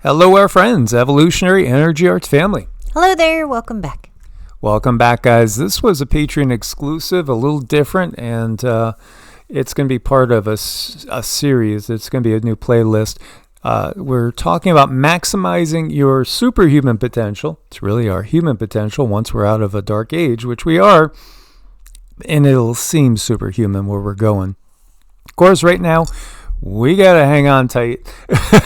Hello, our friends, Evolutionary Energy Arts family. Hello there. Welcome back. Welcome back, guys. This was a Patreon exclusive, a little different, and it's going to be part of a series. It's going to be a new playlist. We're talking about maximizing your superhuman potential. It's really our human potential once we're out of a dark age, which we are, and it'll seem superhuman where we're going. Of course, right now, we got to hang on tight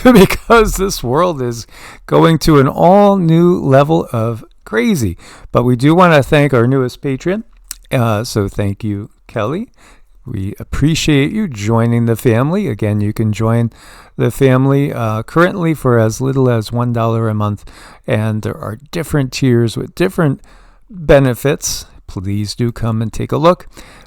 because this world is going to an all new level of crazy. But we do want to thank our newest patron. So thank you, Kelly. We appreciate you joining the family. Again, you can join the family currently for as little as $1 a month. And there are different tiers with different benefits. Please do come and take a look.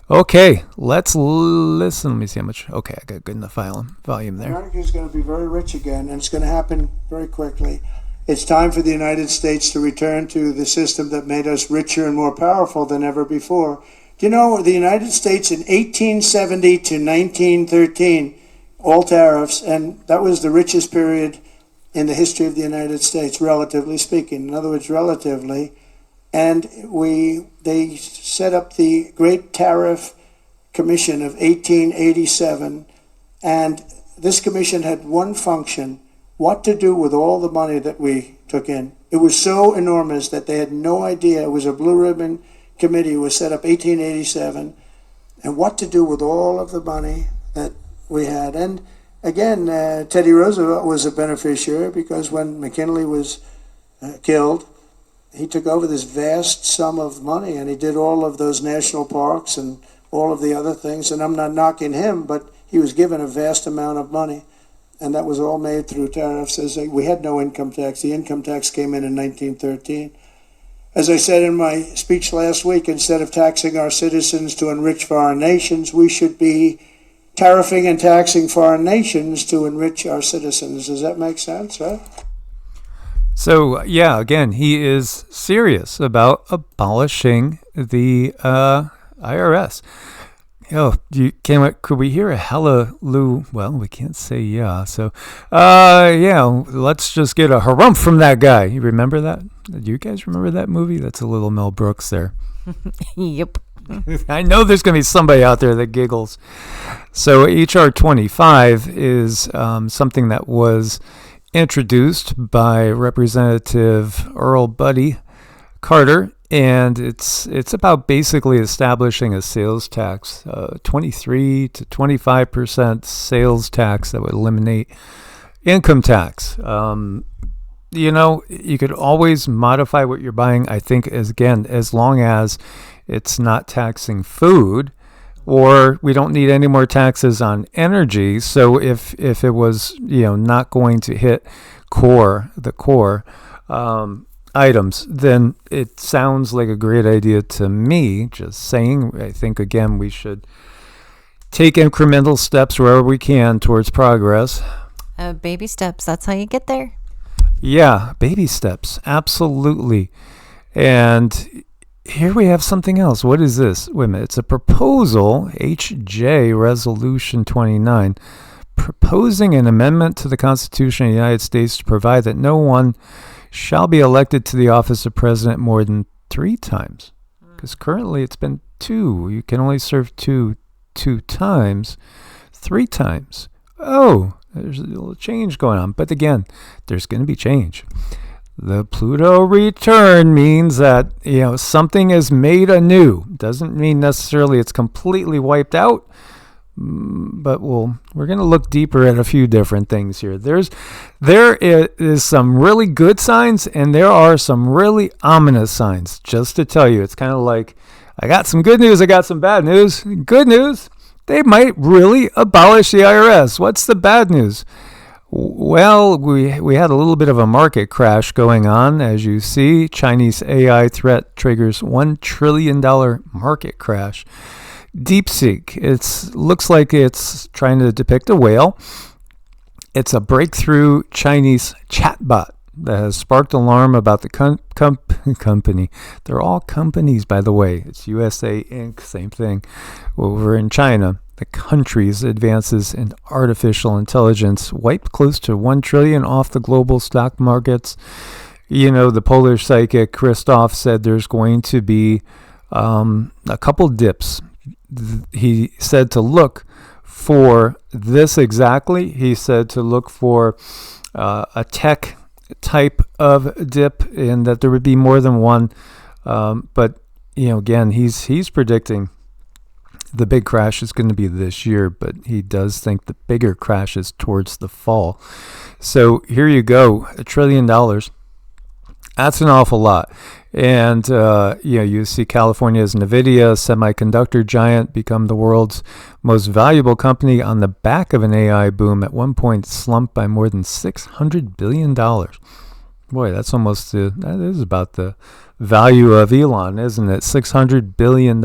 Okay, let's listen. Let me see how much. Okay, I got good enough volume there. America is going to be very rich again, and it's going to happen very quickly. It's time for the United States to return to the system that made us richer and more powerful than ever before. Do you know the United States in 1870 to 1913, all tariffs, and that was the richest period in the history of the United States, relatively speaking. In other words, relatively. And they set up the Great Tariff Commission of 1887, and this commission had one function: what to do with all the money that we took in. It was so enormous that they had no idea. It was a blue ribbon committee. It was set up 1887, and what to do with all of the money that we had. And again, Teddy Roosevelt was a beneficiary, because when McKinley was killed, he took over this vast sum of money, and he did all of those national parks and all of the other things. And I'm not knocking him, but he was given a vast amount of money, and that was all made through tariffs. We had no income tax. The income tax came in 1913. As I said in my speech last week, instead of taxing our citizens to enrich foreign nations, we should be tariffing and taxing foreign nations to enrich our citizens. Does that make sense, right? So, yeah, again, he is serious about abolishing the IRS. Could we hear a hallelujah? Well, we can't say yeah. So, let's just get a harumph from that guy. You remember that? Do you guys remember that movie? That's a little Mel Brooks there. Yep. I know there's going to be somebody out there that giggles. So, HR 25 is something that was introduced by Representative Earl Buddy Carter, and it's about basically establishing a sales tax, 23 to 25% sales tax that would eliminate income tax. You could always modify what you're buying, I think, as long as it's not taxing food, or we don't need any more taxes on energy. So if it was, not going to hit the core items, then it sounds like a great idea to me. Just saying, I think, again, we should take incremental steps wherever we can towards progress. Baby steps. That's how you get there. Yeah, baby steps. Absolutely. And here we have something else. What is this? Wait a minute. It's a proposal, HJ Resolution 29, proposing an amendment to the Constitution of the United States to provide that no one shall be elected to the office of president more than 3 times. Because currently it's been 2. You can only serve two times. 3 times. Oh, there's a little change going on. But again, there's going to be change. The Pluto return means that, something is made anew. Doesn't mean necessarily it's completely wiped out, but we're going to look deeper at a few different things here. There is some really good signs, and there are some really ominous signs. Just to tell you, it's kind of like, I got some good news, I got some bad news. Good news, they might really abolish the IRS. What's the bad news? Well, we had a little bit of a market crash going on. As you see, Chinese AI threat triggers $1 trillion market crash. DeepSeek, it looks like it's trying to depict a whale. It's a breakthrough Chinese chatbot that has sparked alarm about the company. They're all companies, by the way. It's USA Inc., same thing, over in China. the country's advances in artificial intelligence wiped close to 1 trillion off the global stock markets. The Polish psychic Christoph said there's going to be a couple dips. He said to look for this exactly. He said to look for a tech type of dip, and that there would be more than one. But again, he's predicting the big crash is going to be this year, but he does think the bigger crash is towards the fall. So here you go, $1 trillion. That's an awful lot. And, you see California's NVIDIA, semiconductor giant, become the world's most valuable company on the back of an AI boom, at one point slumped by more than $600 billion. Boy, that is about the value of Elon, isn't it? $600 billion.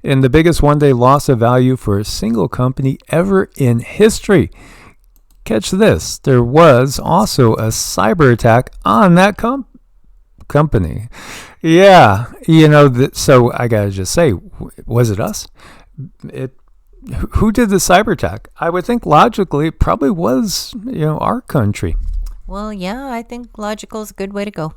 And the biggest one-day loss of value for a single company ever in history. Catch this. There was also a cyber attack on that company. Yeah, so I gotta just say, was it us? Who did the cyber attack? I would think logically it probably was, our country. Well, yeah, I think logical is a good way to go.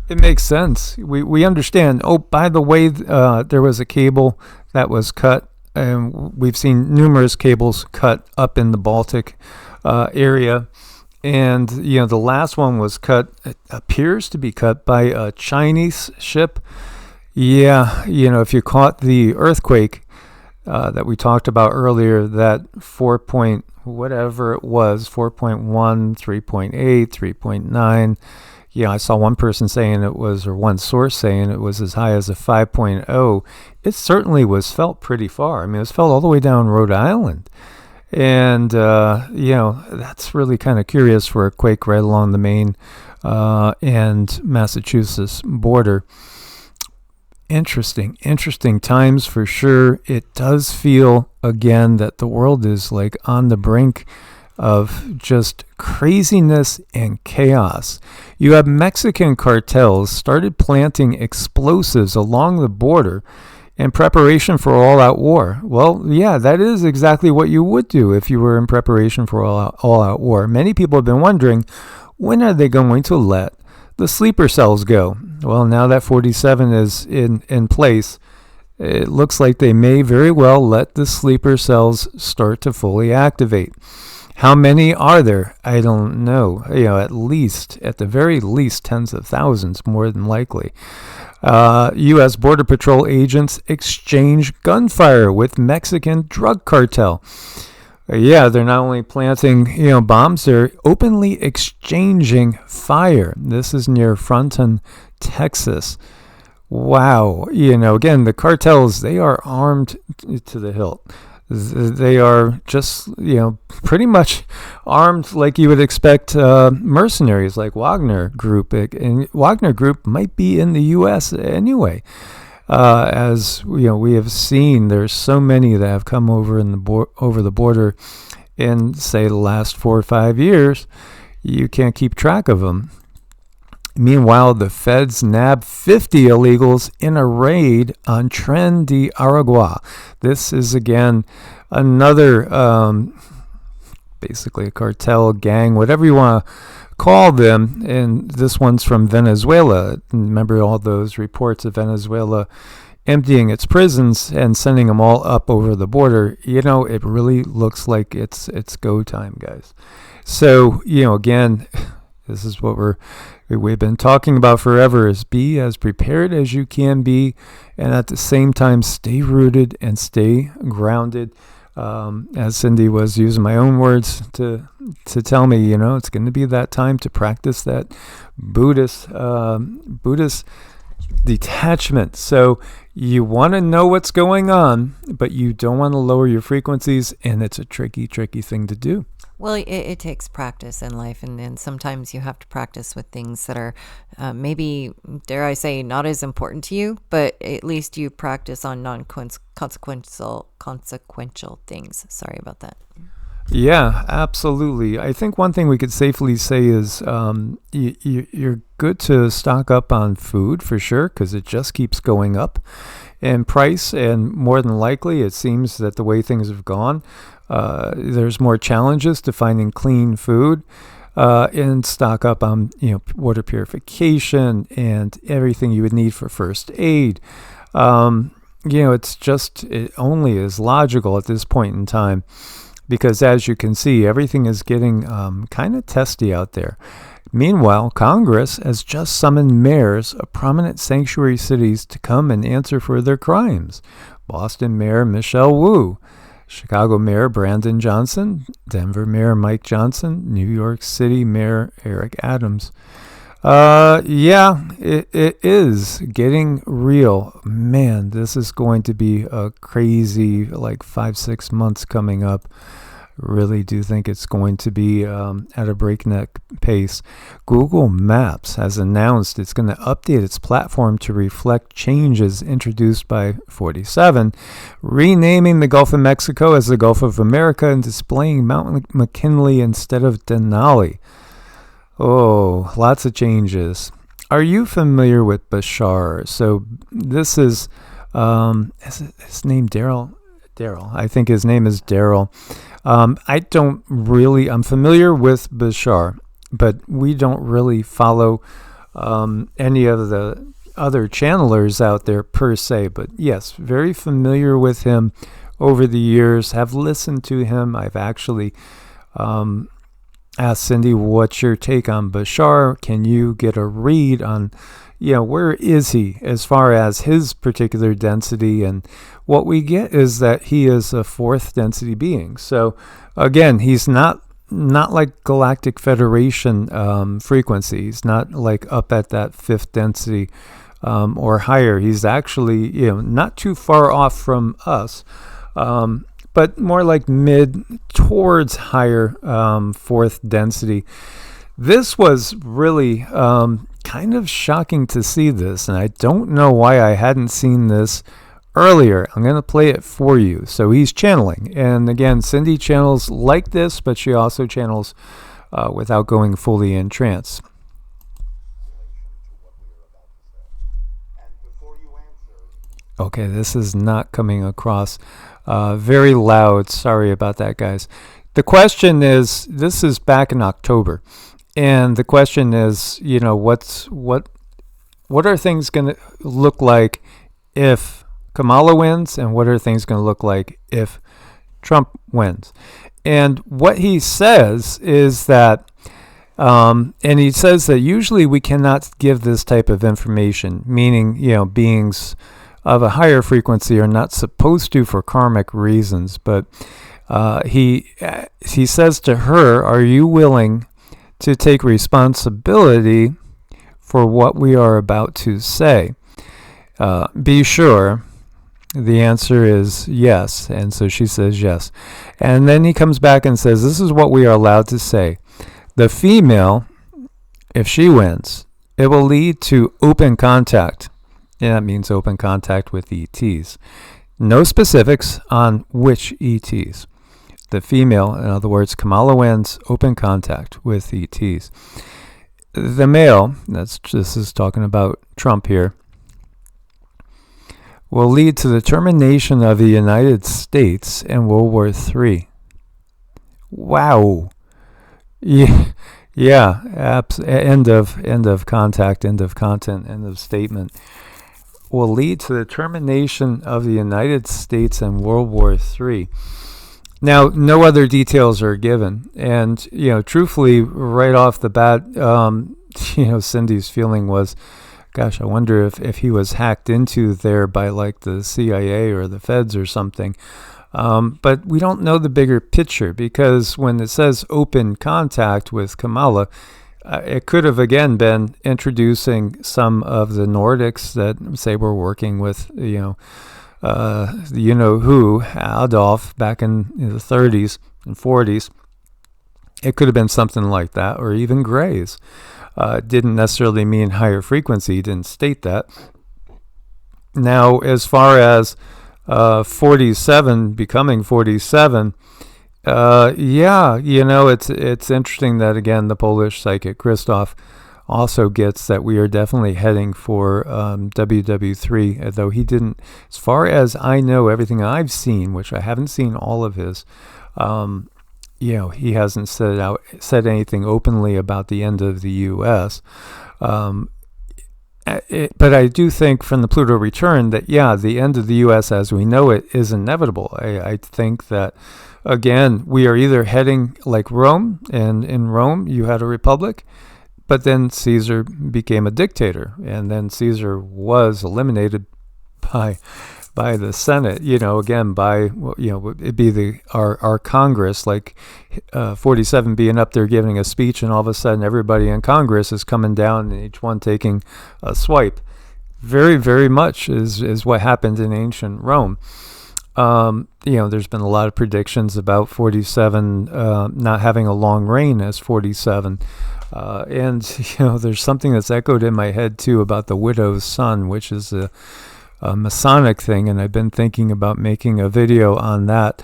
It makes sense. We understand. Oh, by the way, there was a cable that was cut, and we've seen numerous cables cut up in the Baltic area. And, the last one was cut, it appears to be cut by a Chinese ship. Yeah, if you caught the earthquake that we talked about earlier, that 4 point whatever it was, 4.1, 3.8, 3.9. Yeah, I saw one person saying it was, or one source saying it was as high as a 5.0. It certainly was felt pretty far. I mean, it was felt all the way down Rhode Island. And, that's really kind of curious for a quake right along the Maine and Massachusetts border. Interesting times for sure. It does feel, again, that the world is like on the brink of just craziness and chaos. You have Mexican cartels started planting explosives along the border in preparation for all-out war. Well, yeah, that is exactly what you would do if you were in preparation for all-out war. Many people have been wondering, when are they going to let the sleeper cells go? Well, now that 47 is in place, it looks like they may very well let the sleeper cells start to fully activate. How many are there? I don't know. At the very least, tens of thousands, more than likely. U.S. Border Patrol agents exchange gunfire with Mexican drug cartel. They're not only planting, bombs, they're openly exchanging fire. This is near Fronton, Texas. Wow. Again, the cartels, they are armed to the hilt. They are just, pretty much armed like you would expect mercenaries like Wagner Group. And Wagner Group might be in the U.S. anyway. As we have seen, there's so many that have come over over the border in, say, the last 4 or 5 years. You can't keep track of them. Meanwhile, the feds nabbed 50 illegals in a raid on Tren de Aragua. This is, again, another, basically a cartel gang, whatever you want to call them. And this one's from Venezuela. Remember all those reports of Venezuela emptying its prisons and sending them all up over the border? It really looks like it's go time, guys. So, again, this is what we've been talking about forever, is be as prepared as you can be, and at the same time stay rooted and stay grounded. As Cindy was using my own words to tell me, it's going to be that time to practice that Buddhist detachment. So you want to know what's going on, but you don't want to lower your frequencies, and it's a tricky thing to do. Well, it takes practice in life, and sometimes you have to practice with things that are maybe, dare I say, not as important to you, but at least you practice on non-consequential things. Sorry about that. Yeah, absolutely. I think one thing we could safely say is you're good to stock up on food for sure, because it just keeps going up. in price, and more than likely, it seems that the way things have gone, there's more challenges to finding clean food, and stock up on water purification and everything you would need for first aid. It's just, it only is logical at this point in time, because as you can see, everything is getting kind of testy out there. Meanwhile, Congress has just summoned mayors of prominent sanctuary cities to come and answer for their crimes. Boston Mayor Michelle Wu, Chicago Mayor Brandon Johnson, Denver Mayor Mike Johnson, New York City Mayor Eric Adams. It is getting real. Man, this is going to be a crazy 5-6 months coming up. Really do think it's going to be at a breakneck pace. Google Maps has announced it's going to update its platform to reflect changes introduced by 47, renaming the Gulf of Mexico as the Gulf of America and displaying Mount McKinley instead of Denali. Oh, lots of changes. Are you familiar with Bashar? So this is his name Daryl? Daryl. I think his name is Daryl. I'm familiar with Bashar, but we don't really follow any of the other channelers out there per se. But yes, very familiar with him over the years, have listened to him. I've actually asked Cindy, what's your take on Bashar? Can you get a read on, where is he as far as his particular density? And what we get is that he is a fourth density being. So again, he's not like Galactic Federation frequency. He's not like up at that fifth density or higher. He's actually, not too far off from us, but more like mid towards higher fourth density. This was really kind of shocking to see this, and I don't know why I hadn't seen this earlier. I'm going to play it for you. So he's channeling, and again, Cindy channels like this, but she also channels without going fully in trance. Okay, this is not coming across very loud. Sorry about that, guys. The question is, this is back in October, and the question is, what are things going to look like if Kamala wins, and what are things going to look like if Trump wins? And what he says is that, and he says that usually we cannot give this type of information, meaning, beings of a higher frequency are not supposed to for karmic reasons. But he says to her, are you willing to take responsibility for what we are about to say? Be sure. The answer is yes. And so she says yes. And then he comes back and says, this is what we are allowed to say. The female, if she wins, it will lead to open contact. And that means open contact with ETs. No specifics on which ETs. The female, in other words, Kamala wins, open contact with ETs. The male, this is talking about Trump here, will lead to the termination of the United States in World War III. Wow. Yeah. End of contact, end of content, end of statement. Will lead to the termination of the United States in World War III. Now, no other details are given. And, truthfully, right off the bat, Cindy's feeling was, gosh, I wonder if he was hacked into there by like the CIA or the feds or something. But we don't know the bigger picture, because when it says open contact with Kamala, it could have again been introducing some of the Nordics that say we're working with, who, Adolf back in the 30s and 40s. It could have been something like that, or even Greys. Didn't necessarily mean higher frequency, didn't state that. Now, as far as 47 becoming 47, it's interesting that, again, the Polish psychic Christoph also gets that we are definitely heading for WW3, though he didn't, as far as I know, everything I've seen, which I haven't seen all of his, he hasn't said anything openly about the end of the U.S., but I do think from the Pluto return that, the end of the U.S. as we know it is inevitable. I think that, again, we are either heading like Rome, and in Rome you had a republic, but then Caesar became a dictator, and then Caesar was eliminated by the Senate, again, it'd be our Congress, like 47 being up there giving a speech, and all of a sudden everybody in Congress is coming down and each one taking a swipe. Very, very much is what happened in ancient Rome. There's been a lot of predictions about 47 not having a long reign as 47. And there's something that's echoed in my head too about the widow's son, which is a Masonic thing, and I've been thinking about making a video on that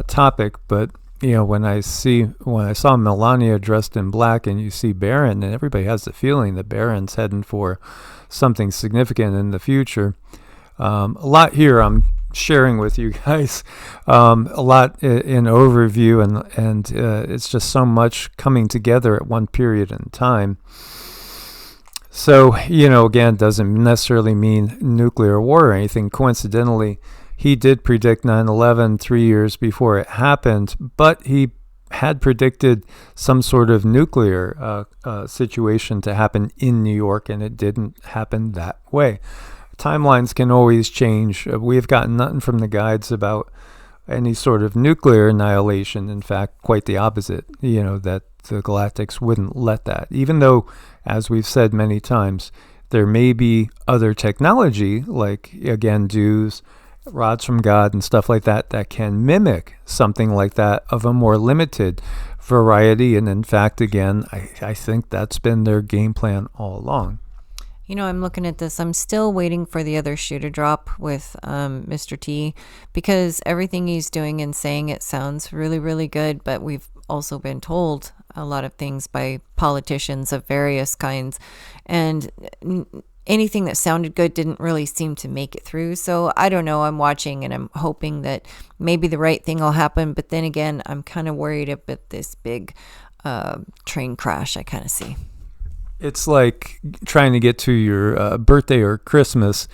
topic. But when I saw Melania dressed in black, and you see Baron, and everybody has the feeling that Baron's heading for something significant in the future. A lot here I'm sharing with you guys, a lot in overview, and it's just so much coming together at one period in time. So, again, doesn't necessarily mean nuclear war or anything. Coincidentally, he did predict 9/11 3 years before it happened, but he had predicted some sort of nuclear situation to happen in New York, and it didn't happen that way. Timelines can always change. We've gotten nothing from the guides about any sort of nuclear annihilation. In fact, quite the opposite, that the galactics wouldn't let that. Even though, as we've said many times, there may be other technology, like, again, dews, rods from God, and stuff like that, that can mimic something like that of a more limited variety. And in fact, again, I think that's been their game plan all along. I'm looking at this. I'm still waiting for the other shoe to drop with Mr. T, because everything he's doing and saying, it sounds really, really good. But we've also been told a lot of things by politicians of various kinds. And anything that sounded good didn't really seem to make it through. So I don't know. I'm watching and I'm hoping that maybe the right thing will happen. But then again, I'm kind of worried about this big train crash I kind of see. It's like trying to get to your birthday or Christmas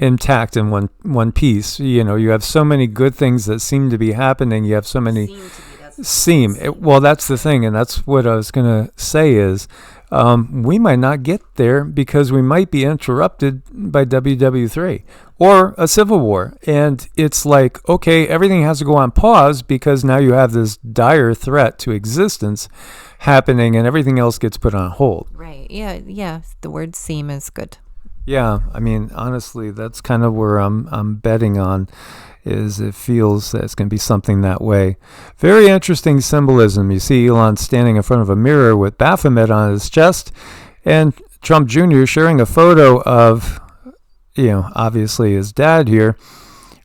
intact in one piece. You have so many good things that seem to be happening. You have so many well, that's the thing, and that's what I was going to say is we might not get there because we might be interrupted by WW3 or a civil war. And it's like, okay, everything has to go on pause because now you have this dire threat to existence happening, and everything else gets put on hold. Right. Yeah. The word "seem" is good. Yeah. I mean, honestly, that's kind of where I'm betting on. Is it feels that it's going to be something that way. Very interesting symbolism. You see Elon standing in front of a mirror with Baphomet on his chest, and Trump Jr. sharing a photo of, obviously his dad here,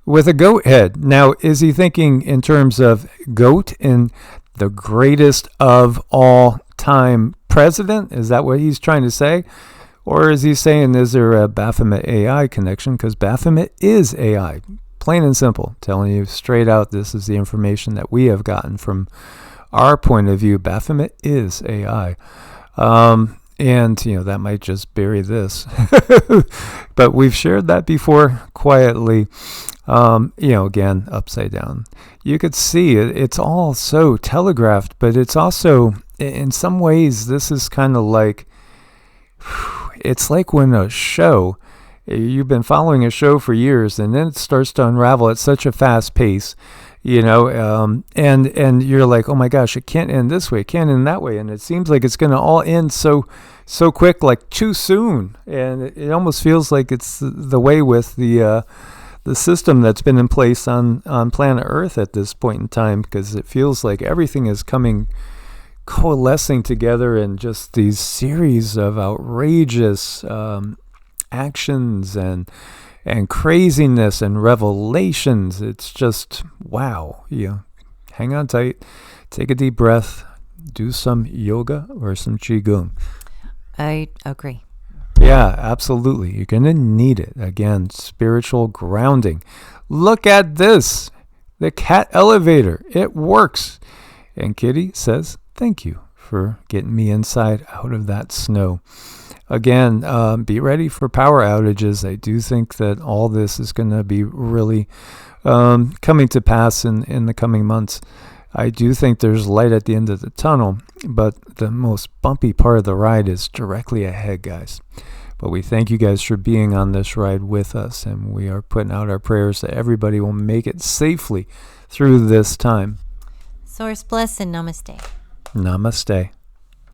with a goat head. Now, is he thinking in terms of goat in the greatest of all time president? Is that what he's trying to say? Or is he saying, is there a Baphomet AI connection? Because Baphomet is AI. Plain and simple. Telling you straight out, this is the information that we have gotten from our point of view. Baphomet is AI. And, that might just bury this. But we've shared that before quietly. Again, upside down. You could see it's all so telegraphed, but it's also, in some ways, this is kind of like, it's like when a show, you've been following a show for years, and then it starts to unravel at such a fast pace, and you're like, oh my gosh, it can't end this way, it can't end that way, and it seems like it's going to all end so quick, like too soon, and it almost feels like it's the way with the system that's been in place on planet Earth at this point in time, because it feels like everything is coalescing together in just these series of outrageous actions and craziness and revelations. It's just wow. Hang on tight, take a deep breath, do some yoga or some Qigong. I agree. Yeah, absolutely. You're going to need it. Again, spiritual grounding. Look at this. The cat elevator. It works. And Kitty says, thank you for getting me inside out of that snow. Again, be ready for power outages. I do think that all this is going to be really coming to pass in the coming months. I do think there's light at the end of the tunnel, but the most bumpy part of the ride is directly ahead, guys. But we thank you guys for being on this ride with us, and we are putting out our prayers that everybody will make it safely through this time. Source bless and namaste. Namaste.